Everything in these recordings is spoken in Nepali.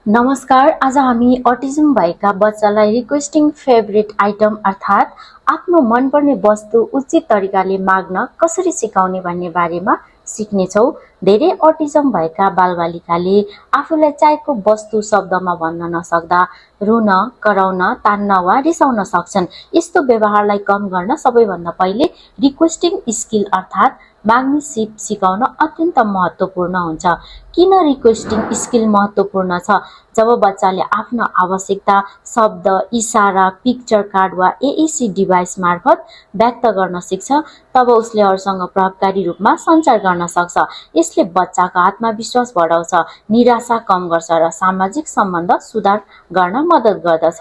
नमस्कार। आज हामी अटिज्म भएका बच्चालाई रिक्वेस्टिङ फेभरेट आइटम अर्थात् आफ्नो मनपर्ने वस्तु उचित तरिकाले माग्न कसरी सिकाउने भन्ने बारेमा सिक्नेछौँ। धेरै अटिज्म भएका बालबालिकाले आफूलाई चाहेको वस्तु शब्दमा भन्न नसक्दा रुन, कराउन, तान्न वा रिसाउन सक्छन्। यस्तो व्यवहारलाई कम गर्न सबैभन्दा पहिले रिक्वेस्टिङ स्किल अर्थात् माग्ने सिप सिकाउन अत्यन्त महत्त्वपूर्ण हुन्छ। किन रिक्वेस्टिङ स्किल महत्त्वपूर्ण छ? जब बच्चाले आफ्नो आवश्यकता शब्द, इशारा, पिक्चर कार्ड वा एएसी डिभाइस मार्फत व्यक्त गर्न सिक्छ, तब उसले अरूसँग प्रभावकारी रूपमा सञ्चार गर्न सक्छ। यसले बच्चाको आत्मविश्वास बढाउँछ, निराशा कम गर्छ र सामाजिक सम्बन्ध सुधार गर्न मद्दत गर्दछ।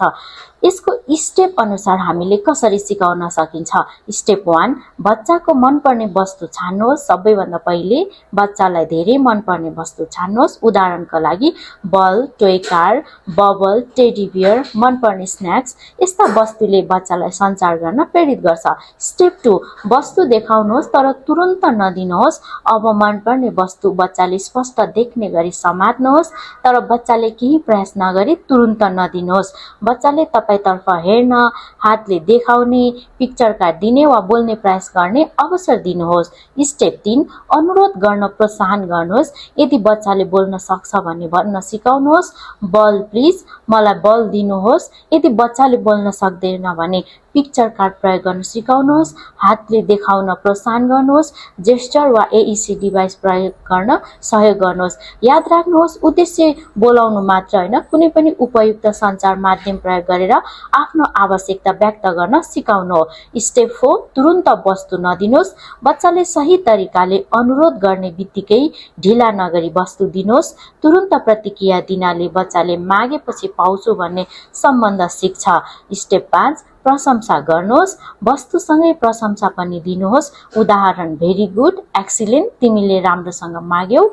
यसको स्टेप अनुसार हामीले कसरी सिकाउन सकिन्छ? स्टेप 1, बच्चाको मनपर्ने वस्तु छान्नुहोस्। सबैभन्दा पहिले बच्चालाई धेरै मनपर्ने वस्तु छान्नुहोस्। उदाहरणका लागि ball, toy car, bubble, teddy bear, मनपर्ने स्न्याक्स। यस्ता वस्तुले बच्चालाई सञ्चार गर्न प्रेरित गर्छ। स्टेप 2, वस्तु देखाउनुहोस् तर तुरुन्त नदिनुहोस्। अब मनपर्ने वस्तु बच्चाले स्पष्ट देख्ने गरी समात्नुहोस्, तर बच्चाले केही प्रयास नगरी तुरुन्त नदिनुहोस्। बच्चाले तपाईतर्फ हेर्न, हातले देखाउने, पिक्चर कार्ड दिने वा बोल्ने प्रयास गर्ने अवसर दिनुहोस्। स्टेप 3, अनुरोध गर्न प्रोत्साहन गर्नुहोस्। यदि बच्चाले बोल्न सक्छ भने भन्न सिकाउनुहोस्, बल प्लिज, मलाई बल दिनुहोस्। यदि बच्चाले बोल्न सक्दैन भने पिक्चर कार्ड प्रयोग गर्न सिकाउनुहोस्। हातले देखाउन प्रोत्साहन गर्नुहोस्। जेस्चर वा एइसी डिभाइस प्रयोग गर्न सहयोग गर्नुहोस्। याद राख्नुहोस्, उद्देश्य बोलाउनु मात्र होइन, कुनै पनि उपयुक्त सञ्चार माध्यम प्रयोग गरेर आफ्नो आवश्यकता व्यक्त गर्न सिकाउनु हो। स्टेप 4, तुरुन्त वस्तु नदिनुहोस्। बच्चाले सही तरिकाले अनुरोध गर्ने बित्तिकै ढिला नगरी वस्तु दिनुहोस्। तुरुन्त प्रतिक्रिया दिनाले बच्चाले मागेपछि पाउँछु भन्ने सम्बन्ध सिक्छ। स्टेप 5, प्रशंसा गर्नुहोस्। वस्तुसँगै प्रशंसा पनि दिनुहोस्। उदाहरण भेरी गुड, एक्सिलेन्ट, तिमीले राम्रोसँग माग्यौ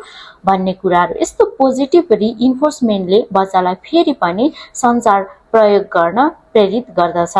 भन्ने कुराहरू। यस्तो पोजिटिभ रिइन्फोर्समेन्टले बच्चालाई फेरि पनि सञ्चार प्रयोग गर्न प्रेरित गर्दछ।